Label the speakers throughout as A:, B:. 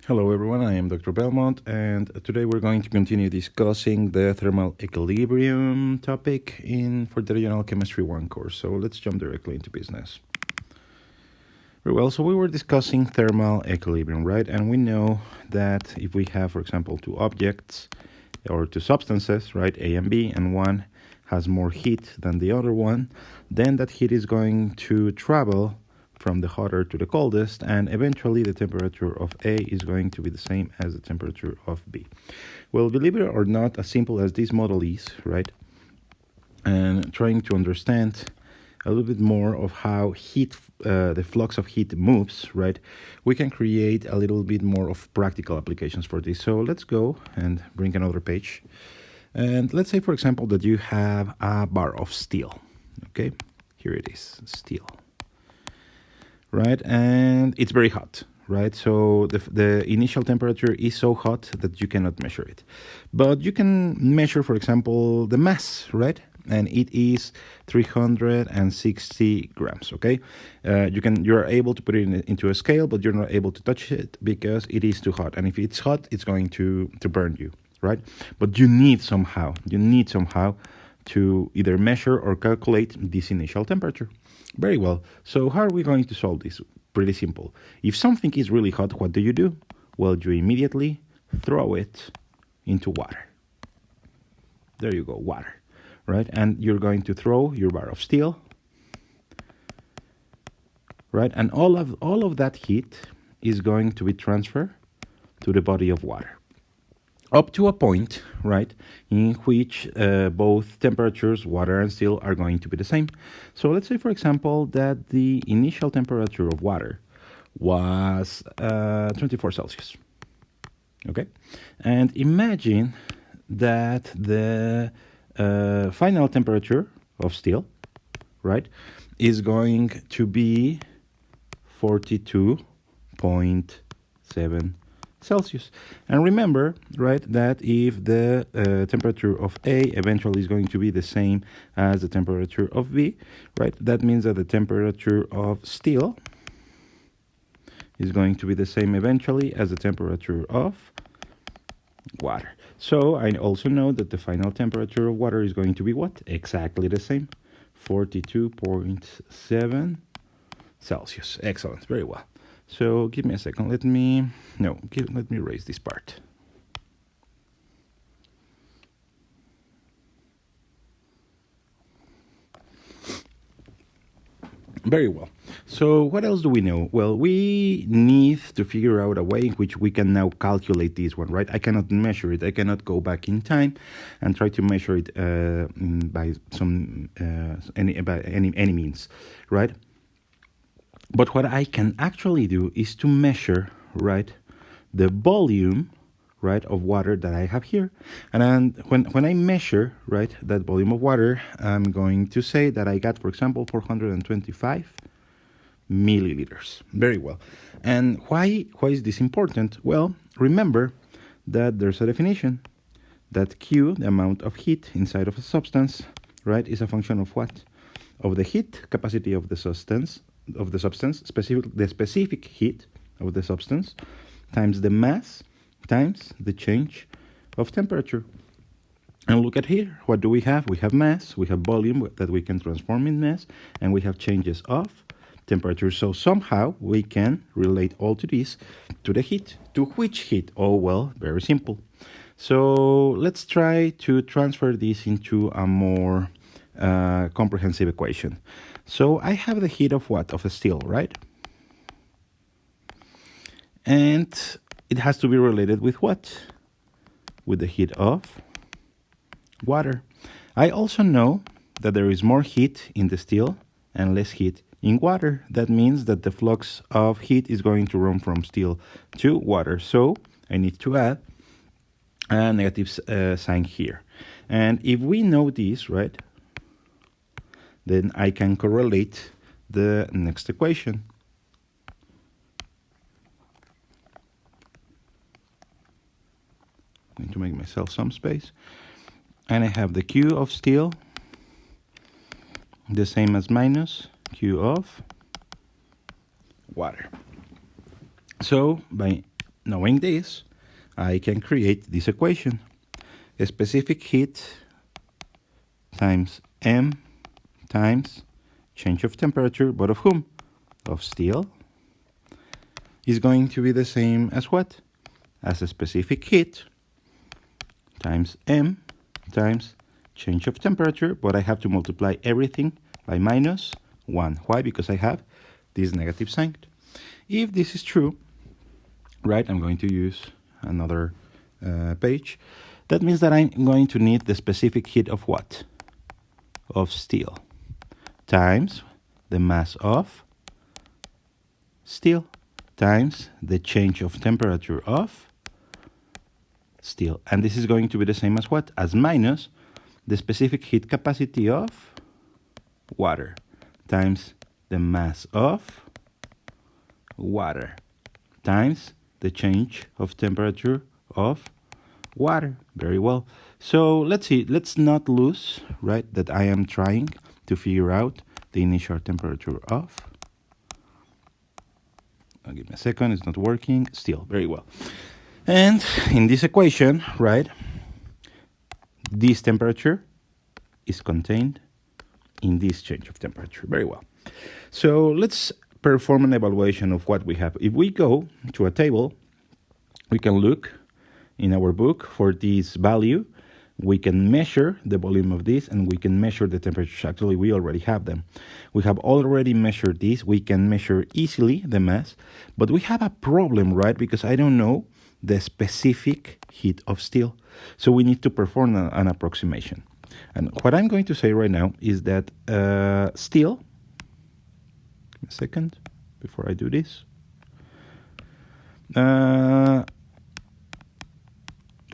A: Hello everyone, I am Dr. Belmont, and today we're going to continue discussing the thermal equilibrium topic for the Regional Chemistry 1 course. So let's jump directly into business. Very well, so we were discussing thermal equilibrium, right? And we know that if we have, for example, two objects or two substances, right, A and B, and one has more heat than the other one, then that heat is going to travel from the hotter to the coldest, and eventually the temperature of A is going to be the same as the temperature of B. Well, believe it or not, as simple as this model is, right, and trying to understand a little bit more of how the flux of heat moves, right, we can create a little bit more of practical applications for this. So let's go and bring another page. And let's say, for example, that you have a bar of steel, okay? Here it is, steel. Right, and it's very hot, right? So the initial temperature is so hot that you cannot measure it, but you can measure, for example, the mass, right? And it is 360 grams. Okay, you're able to put it into a scale, but you're not able to touch it because it is too hot. And if it's hot, it's going to burn you, right? But you need somehow to either measure or calculate this initial temperature. Very well. So how are we going to solve this? Pretty simple. If something is really hot, what do? Well, you immediately throw it into water. There you go, water, right? And you're going to throw your bar of steel, right? And all of that heat is going to be transferred to the body of water, up to a point, right, in which both temperatures, water and steel, are going to be the same. So let's say, for example, that the initial temperature of water was 24 Celsius, okay? And imagine that the final temperature of steel, right, is going to be 42.7 Celsius. And remember, right, that if the temperature of A eventually is going to be the same as the temperature of B, right, that means that the temperature of steel is going to be the same eventually as the temperature of water. So I also know that the final temperature of water is going to be what? Exactly the same, 42.7 Celsius. Excellent, very well. So give me a second. Let me erase this part. Very well. So what else do we know? Well, we need to figure out a way in which we can now calculate this one, right? I cannot measure it. I cannot go back in time and try to measure it by any means, right? But what I can actually do is to measure, right, the volume, right, of water that I have here. And when I measure, right, that volume of water, I'm going to say that I got, for example, 425 milliliters. Very well. And why is this important? Well, remember that there's a definition that Q, the amount of heat inside of a substance, right, is a function of what? Of the heat capacity of the substance, the specific heat of the substance, times the mass, times the change of temperature. And look at here, what do we have? We have mass, we have volume that we can transform in mass, and we have changes of temperature. So somehow we can relate all to this to the heat. To which heat? Oh, well, very simple. So let's try to transfer this into a more comprehensive equation. So I have the heat of what? Of a steel, right? And it has to be related with what? With the heat of water. I also know that there is more heat in the steel and less heat in water. That means that the flux of heat is going to run from steel to water. So I need to add a negative sign here. And if we know this, right, then I can correlate the next equation. I'm going to make myself some space. And I have the Q of steel, the same as minus Q of water. So by Knowing this, I can create this equation. A specific heat times M times change of temperature, but of whom? Of steel, is going to be the same as what? As a specific heat times M times change of temperature, but I have to multiply everything by minus 1. Why? Because I have this negative sign. If this is true, right, I'm going to use another page. That means that I'm going to need the specific heat of what? Of steel times the mass of steel times the change of temperature of steel. And this is going to be the same as what? As minus the specific heat capacity of water times the mass of water times the change of temperature of water. Very well. So let's see. Let's not lose, right, that I am trying to figure out the initial temperature of. I'll give me a second. It's not working. Still, very well. And in this equation, right, this temperature is contained in this change of temperature. Very well. So let's perform an evaluation of what we have. If we go to a table, we can look in our book for this value. We can measure the volume of this, and we can measure the temperature. Actually, we already have them. We have already measured this. We can measure easily the mass, but we have a problem, right? Because I don't know the specific heat of steel. So we need to perform an approximation. And what I'm going to say right now is that steel, give me a second before I do this.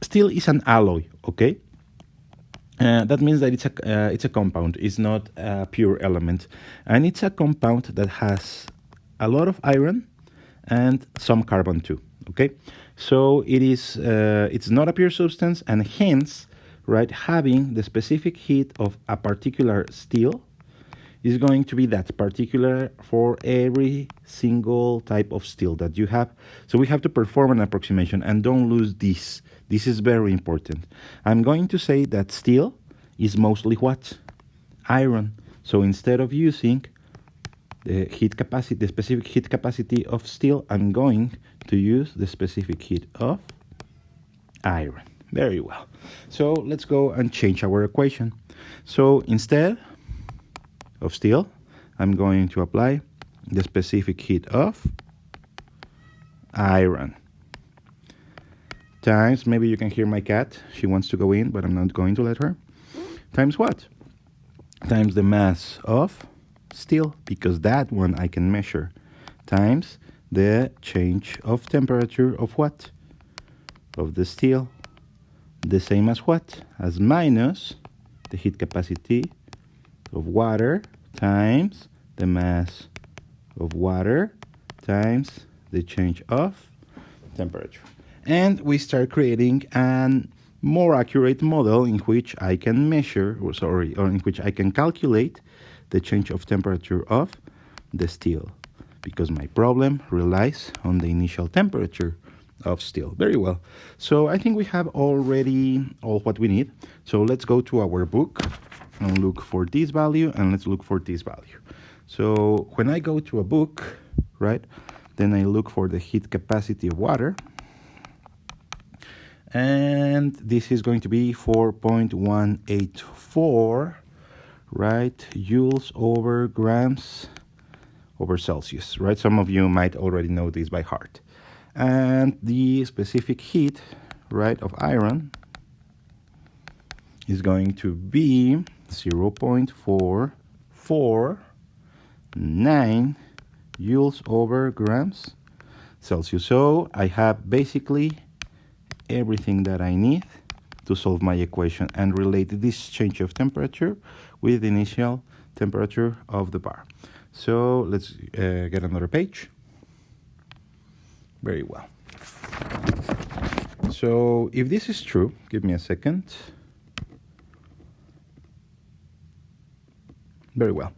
A: Steel is an alloy, okay? That means that it's a compound. It's not a pure element, and it's a compound that has a lot of iron and some carbon too. Okay, so it is. It's not a pure substance, and hence, right, having the specific heat of a particular steel is going to be that particular for every single type of steel that you have. So we have to perform an approximation, and don't lose this. This is very important. I'm going to say that steel is mostly what? Iron. So instead of using the heat capacity, the specific heat capacity of steel, I'm going to use the specific heat of iron. Very well. So let's go and change our equation. So instead of steel, I'm going to apply the specific heat of iron. Times, maybe you can hear my cat. She wants to go in, but I'm not going to let her. Times what? Times the mass of steel, because that one I can measure. Times the change of temperature of what? Of the steel. The same as what? As minus the heat capacity of water times the mass of water times the change of temperature. And we start creating a more accurate model in which I can measure, or in which I can calculate the change of temperature of the steel, because my problem relies on the initial temperature of steel. Very well. So I think we have already all what we need. So let's go to our book and look for this value, and let's look for this value. So when I go to a book, right, then I look for the heat capacity of water. And this is going to be 4.184, right, joules over grams over Celsius, right? Some of you might already know this by heart. And the specific heat, right, of iron is going to be 0.449 joules over grams Celsius. So I have basically everything that I need to solve my equation and relate this change of temperature with the initial temperature of the bar. So let's get another page. Very well. So if this is true, give me a second. Very well.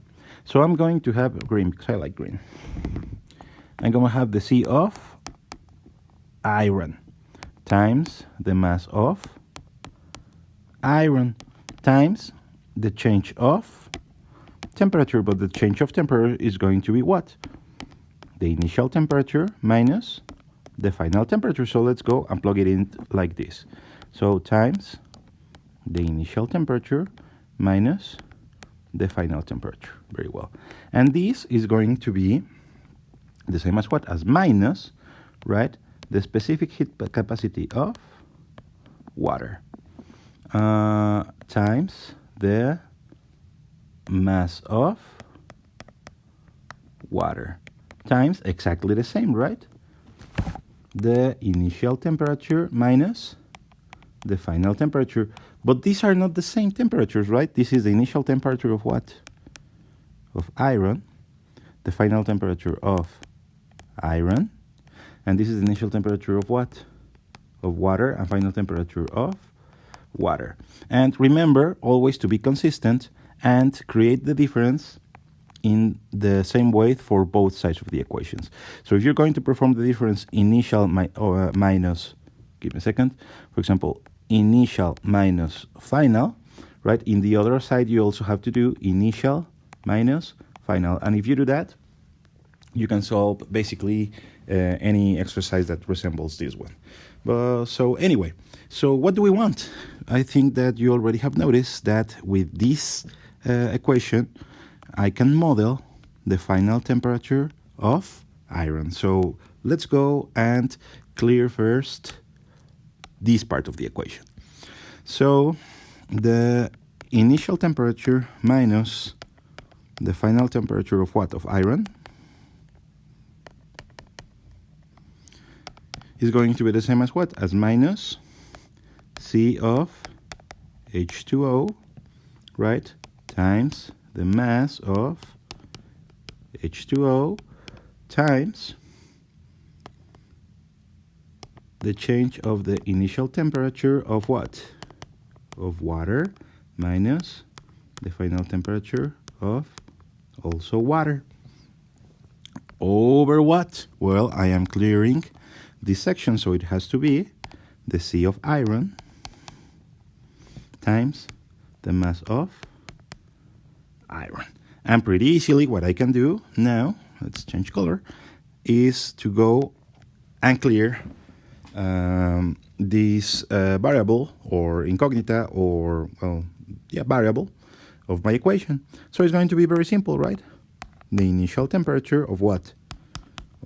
A: So I'm going to have green because I like green. I'm going to have the C of iron times the mass of iron times the change of temperature. But the change of temperature is going to be what? The initial temperature minus the final temperature. So let's go and plug it in like this. So times the initial temperature minus the final temperature. Very well. And this is going to be the same as what? As minus, right, the specific heat capacity of water times the mass of water times exactly the same, right? The initial temperature minus the final temperature. But these are not the same temperatures, right? This is the initial temperature of what? Of iron. The final temperature of iron. And this is the initial temperature of what? Of water, and final temperature of water. And remember always to be consistent and create the difference in the same way for both sides of the equations. So if you're going to perform the difference initial minus, give me a second, for example, initial minus final, right? In the other side, you also have to do initial minus final. And if you do that, you can solve basically any exercise that resembles this one. So anyway, so what do we want? I think that you already have noticed that with this equation, I can model the final temperature of iron. So let's go and clear first this part of the equation. So the initial temperature minus the final temperature of what? Of iron is going to be the same as what? As minus C of H2O, right? Times the mass of H2O times the change of the initial temperature of what? Of water minus the final temperature of also water. Over what? Well, I am clearing this section, so it has to be the C of iron times the mass of iron. And pretty easily what I can do now, let's change color, is to go and clear this variable or incognita or, well, yeah, variable of my equation. So it's going to be very simple, right? The initial temperature of what?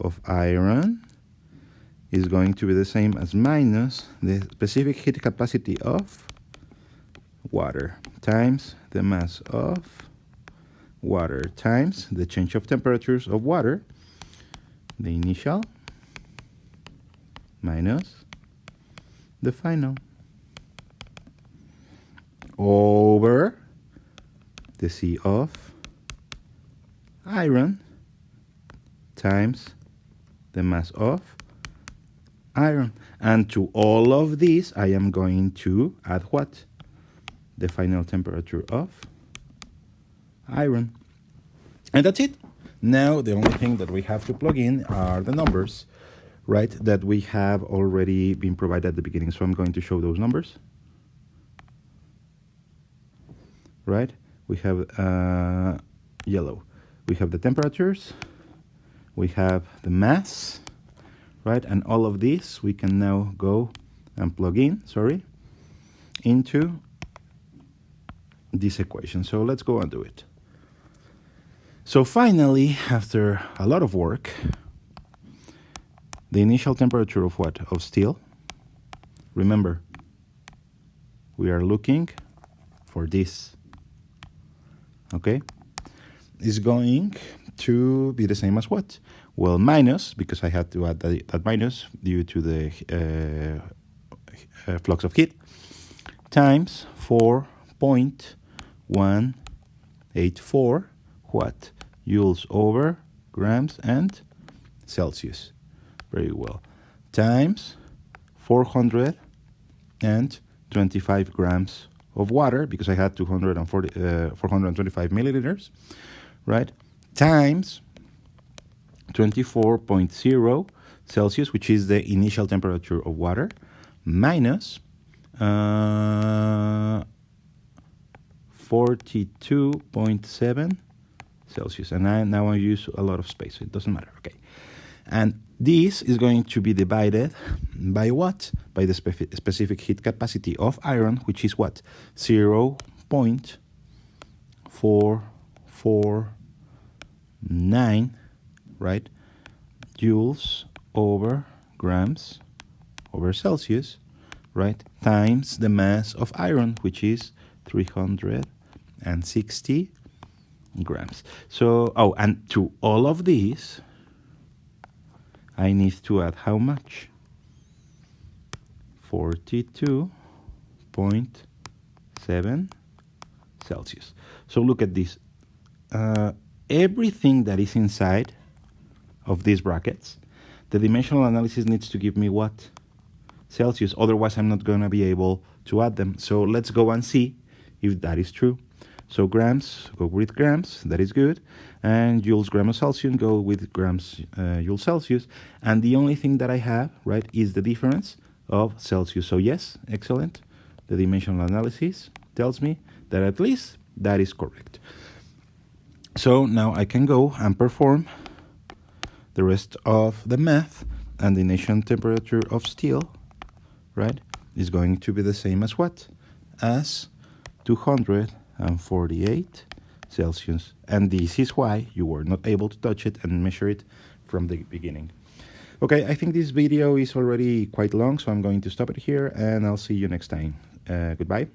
A: Of iron is going to be the same as minus the specific heat capacity of water times the mass of water times the change of temperatures of water, the initial minus the final, over the C of iron times the mass of iron. And to all of this, I am going to add what? The final temperature of iron. And that's it. Now, the only thing that we have to plug in are the numbers, right, that we have already been provided at the beginning. So I'm going to show those numbers. Right? We have yellow. We have the temperatures. We have the mass. Right? And all of this we can now go and plug in, into this equation. So let's go and do it. So finally, after a lot of work, the initial temperature of what? Of steel. Remember, we are looking for this. Okay? Is going to be the same as what? Well, minus, because I had to add that minus due to the flux of heat, times 4.184 what? Joules over grams and Celsius. Very well. Times 425 grams of water, because I had 425 milliliters, right? Times 24.0 Celsius, which is the initial temperature of water, minus 42.7 Celsius. And now I use a lot of space, so it doesn't matter. Okay. And this is going to be divided by what? By the specific heat capacity of iron, which is what? 0.449, right? Joules over grams over Celsius, right? Times the mass of iron, which is 360 grams. So, oh, and to all of these, I need to add how much? 42.7 Celsius. So look at this. Everything that is inside of these brackets, the dimensional analysis needs to give me what? Celsius. Otherwise, I'm not going to be able to add them. So let's go and see if that is true. So grams, go with grams, that is good. And joules, grams Celsius, go with grams, joules Celsius. And the only thing that I have, right, is the difference of Celsius. So yes, excellent. The dimensional analysis tells me that at least that is correct. So now I can go and perform the rest of the math, and the initial temperature of steel, right, is going to be the same as what? As 248 Celsius. And this is why you were not able to touch it and measure it from the beginning. Okay, I think this video is already quite long, so I'm going to stop it here, and I'll see you next time. Goodbye.